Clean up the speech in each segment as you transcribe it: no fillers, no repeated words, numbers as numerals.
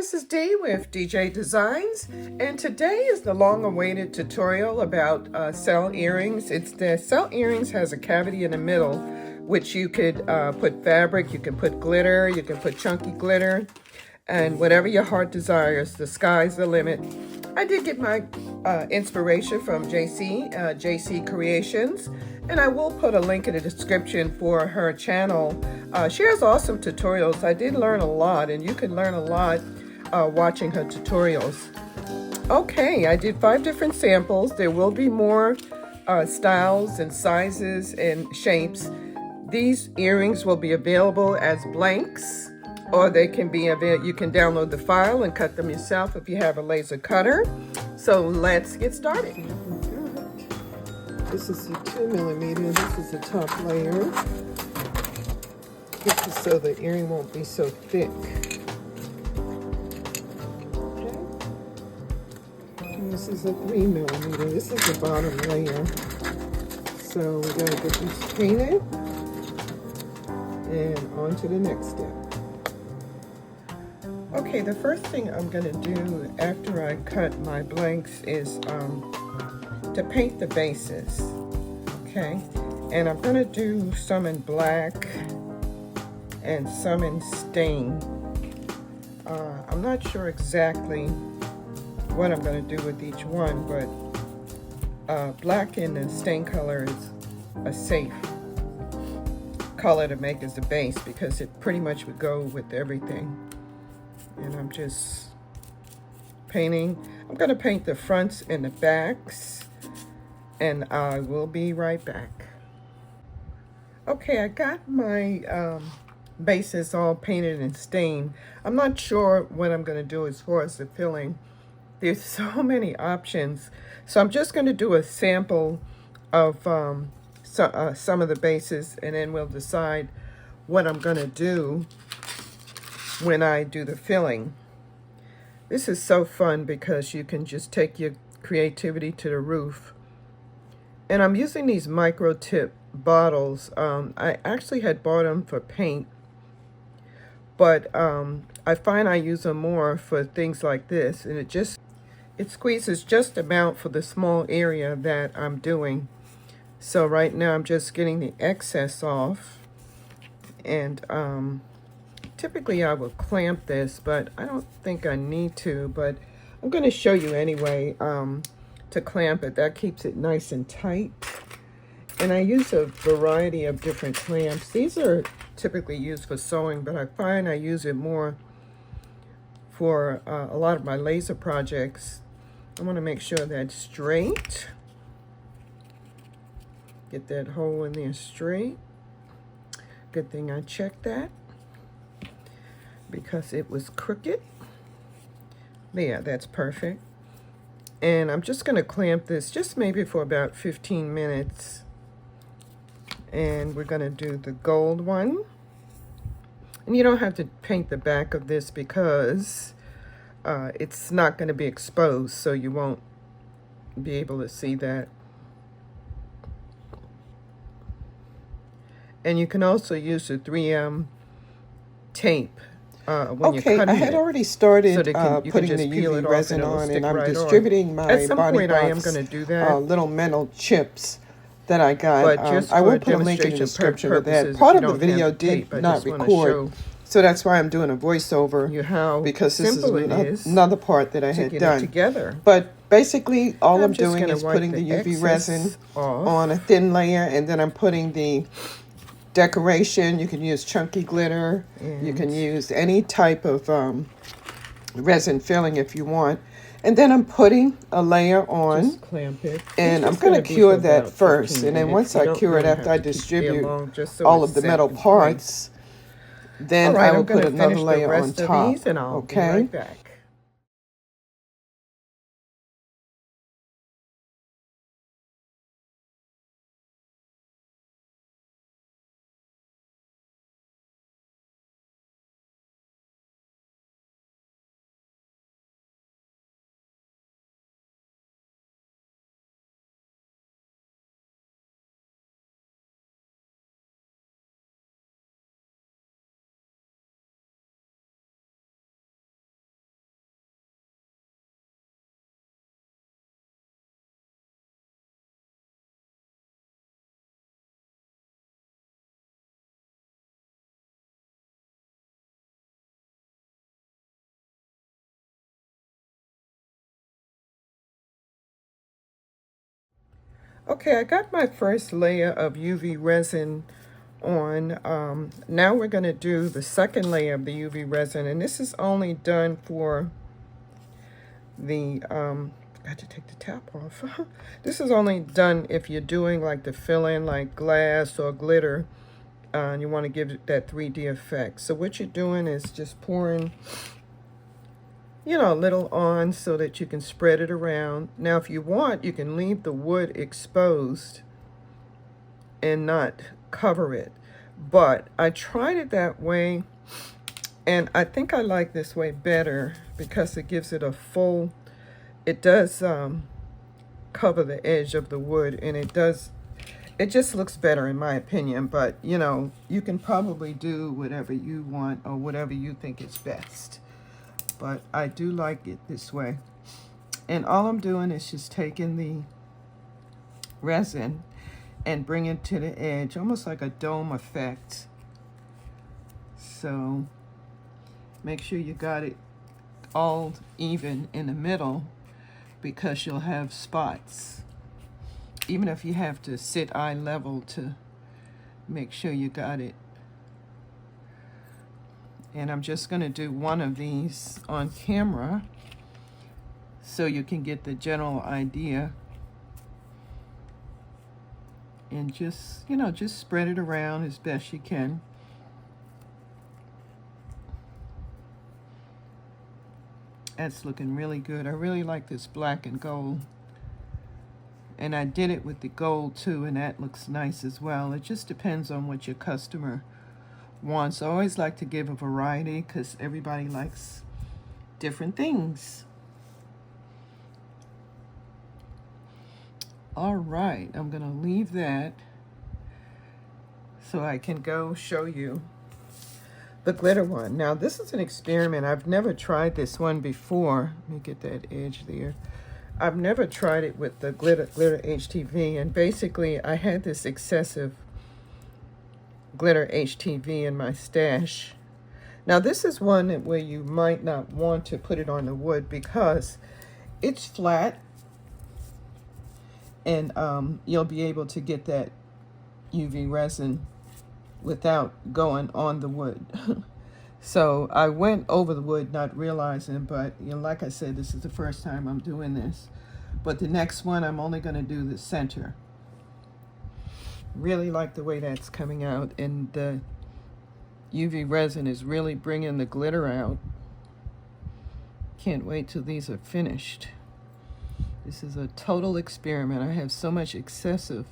this is Dee with DeeJDesignz, and today is the long-awaited tutorial about cell earrings. It's the cell earrings has a cavity in the middle, which you could put fabric, you can put glitter, you can put chunky glitter, and whatever your heart desires. The sky's the limit. I did get my inspiration from JC Creations, and I will put a link in the description for her channel. She has awesome tutorials. I did learn a lot, and you can learn a lot watching her tutorials. Okay, I did 5 different samples. There will be more styles and sizes and shapes. These earrings will be available as blanks, or they can be available. You can download the file and cut them yourself if you have a laser cutter. So let's get started. This is the 2mm. This is the top layer. This is so the earring won't be so thick. Okay. And this is a 3mm. This is the bottom layer. So we're going to get these painted and on to the next step. Okay, the first thing I'm going to do after I cut my blanks is to paint the bases. Okay, and I'm going to do some in black and some in stain. I'm not sure exactly what I'm going to do with each one, but black in the stain color is a safe color to make as a base because it pretty much would go with everything. And I'm just painting. I'm going to paint the fronts and the backs, and I will be right back. Okay, I got my bases all painted and stained. I'm not sure what I'm going to do as far as the filling. There's so many options. So I'm just going to do a sample of some of the bases, and then we'll decide what I'm going to do when I do the filling. This is so fun because you can just take your creativity to the roof. And I'm using these micro tip bottles. I actually had bought them for paint, but I find I use them more for things like this, and it squeezes just about for the small area that I'm doing. So right now I'm just getting the excess off, and typically I will clamp this, but I don't think I need to, but I'm going to show you anyway to clamp it. That keeps it nice and tight. And I use a variety of different clamps. These are typically used for sewing, but I find I use it more for a lot of my laser projects. I want to make sure that's straight. Get that hole in there straight. Good thing I checked that, because it was crooked. There, that's perfect. And I'm just going to clamp this just maybe for about 15 minutes. And we're going to do the gold one. And you don't have to paint the back of this because it's not going to be exposed, so you won't be able to see that. And you can also use the 3M tape when you're cutting I had it, already started so putting the UV resin on, and I'm distributing my At some body point, box, I am going to do that. Little metal chips that I got. But just I will for put a link in the demonstration description of that. purposes, Part if of you the don't video have the tape, did I not just wanna record, show so that's why I'm doing a voiceover, you how because this is simple it is another part that I to had get done. it together. But basically, all I'm I'm just doing gonna is wipe putting the UV excess resin off. on a thin layer, and then I'm putting the decoration. You can use chunky glitter. You can use any type of resin filling if you want. And then I'm putting a layer on, just clamp it. and It's I'm just going gonna to be cure for that about first. 15 And then minutes. once You I don't cure it, really after I have to keep it distribute long, just so all it's of the set metal in place. parts, then All right, I will I'm gonna put another finish the layer on rest of top. these, and I'll be Okay? right back. Okay, I got my first layer of UV resin on. Now we're going to do the second layer of the UV resin, and this is only done for the, got to take the tap off. This is only done if you're doing like the fill-in, like glass or glitter, and you want to give it that 3D effect. So what you're doing is just pouring, you know, a little on so that you can spread it around. Now, if you want, you can leave the wood exposed and not cover it. But I tried it that way, and I think I like this way better because it gives it a full, it does cover the edge of the wood, and it just looks better in my opinion. But you know, you can probably do whatever you want or whatever you think is best. But I do like it this way. And all I'm doing is just taking the resin and bring it to the edge, almost like a dome effect. So make sure you got it all even in the middle, because you'll have spots. Even if you have to sit eye level to make sure you got it. And I'm just going to do one of these on camera so you can get the general idea. And just, you know, just spread it around as best you can. That's looking really good. I really like this black and gold. And I did it with the gold too, and that looks nice as well. It just depends on what your customer wants. I always like to give a variety because everybody likes different things. All right, I'm gonna leave that so I can go show you the glitter one. Now this is an experiment. I've never tried this one before. Let me get that edge there. I've never tried it with the glitter HTV, and basically I had this excessive glitter HTV in my stash. Now this is one where you might not want to put it on the wood because it's flat, and you'll be able to get that UV resin without going on the wood. So I went over the wood not realizing, but you know, like I said, this is the first time I'm doing this. But the next one, I'm only going to do the center. Really like the way that's coming out, and the UV resin is really bringing the glitter out. Can't wait till these are finished. This is a total experiment. I have so much excessive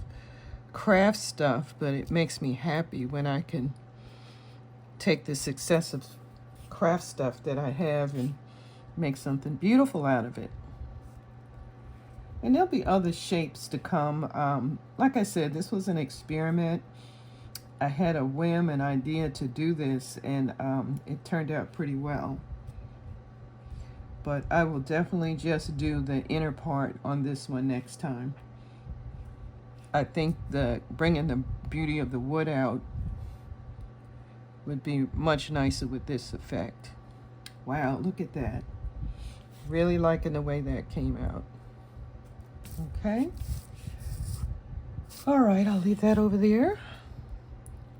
craft stuff, but it makes me happy when I can take this excessive craft stuff that I have and make something beautiful out of it. And there'll be other shapes to come. Like I said, this was an experiment. I had a whim, an idea to do this, and it turned out pretty well. But I will definitely just do the inner part on this one next time. I think bringing the beauty of the wood out would be much nicer with this effect. Wow, look at that. Really liking the way that came out. Okay. All right, I'll leave that over there.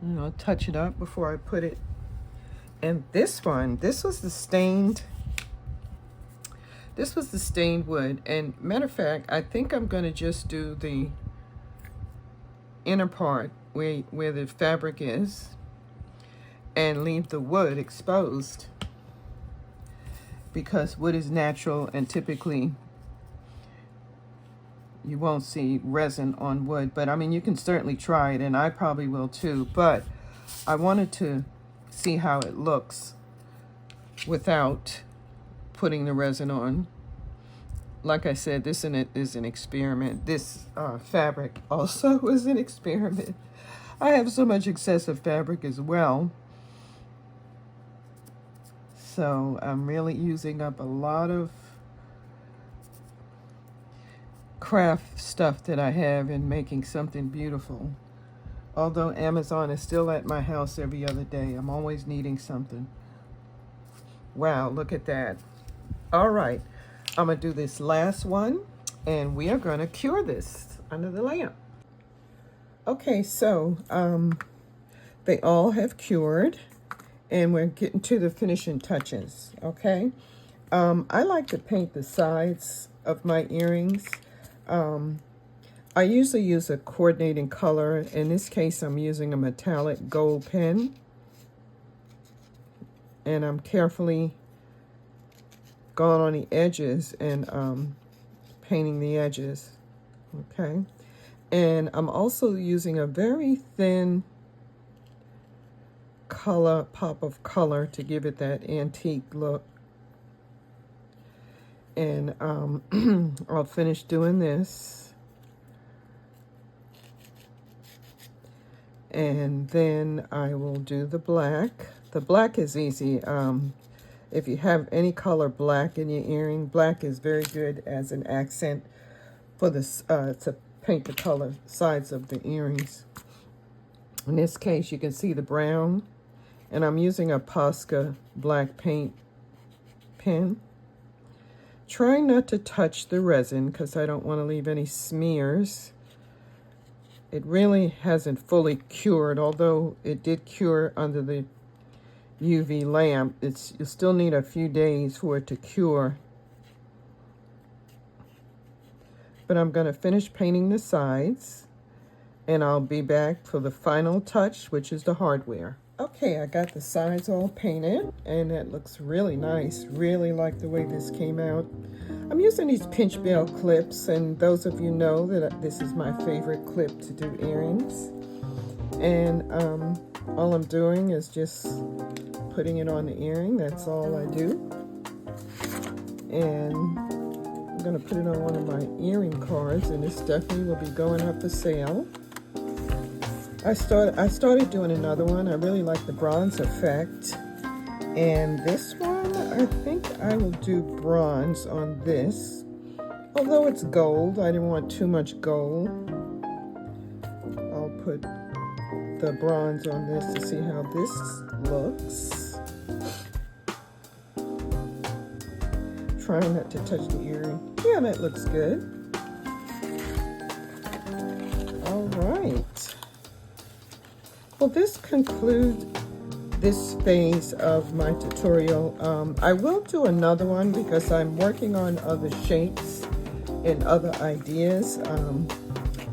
And I'll touch it up before I put it. And this one, this was the stained wood. And matter of fact, I think I'm going to just do the inner part where the fabric is and leave the wood exposed, because wood is natural and typically you won't see resin on wood. But I mean, you can certainly try it, and I probably will too, but I wanted to see how it looks without putting the resin on. Like I said, this is an experiment. This fabric also is an experiment. I have so much excessive fabric as well. So I'm really using up a lot of craft stuff that I have and making something beautiful. Although Amazon is still at my house every other day, I'm always needing something. Wow, look at that. All right, I'm gonna do this last one and we are gonna cure this. under the lamp. Okay, so they all have cured, and we're getting to the finishing touches, okay? I like to paint the sides of my earrings. I usually use a coordinating color. In this case, I'm using a metallic gold pen, and I'm carefully going on the edges and painting the edges, okay? And I'm also using a very thin color, pop of color, to give it that antique look. And I'll finish doing this. And then I will do the black. The black is easy. If you have any color black in your earring, black is very good as an accent for this to paint the color sides of the earrings. In this case, you can see the brown, and I'm using a Posca black paint pen. Trying not to touch the resin because I don't want to leave any smears. It really hasn't fully cured, although it did cure under the UV lamp. You still need a few days for it to cure. But I'm going to finish painting the sides, and I'll be back for the final touch, which is the hardware. Okay, I got the sides all painted, and it looks really nice. Really like the way this came out. I'm using these pinch bell clips, and those of you know that this is my favorite clip to do earrings. And all I'm doing is just putting it on the earring. That's all I do. And I'm going to put it on one of my earring cards, and this definitely will be going up for sale. I started doing another one. I really like the bronze effect. And this one, I think I will do bronze on this. Although it's gold, I didn't want too much gold. I'll put the bronze on this to see how this looks. Trying not to touch the earring. Yeah, that looks good. All right. Well, this concludes this phase of my tutorial. I will do another one because I'm working on other shapes and other ideas.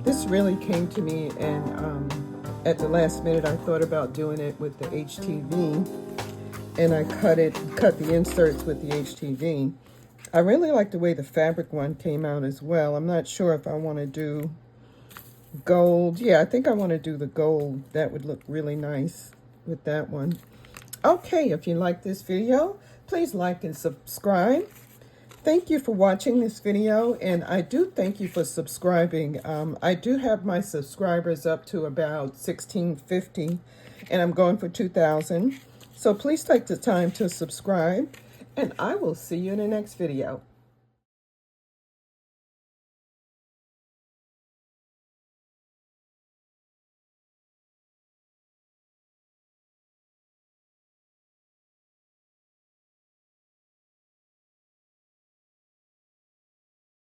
This really came to me, and at the last minute I thought about doing it with the HTV, and I cut the inserts with the HTV. I really like the way the fabric one came out as well. I'm not sure if I want to do gold. Yeah, I think I want to do the gold. That would look really nice with that one. Okay, if you like this video, please like and subscribe. Thank you for watching this video, and I do thank you for subscribing. I do have my subscribers up to about 1,650, and I'm going for 2,000. So please take the time to subscribe, and I will see you in the next video.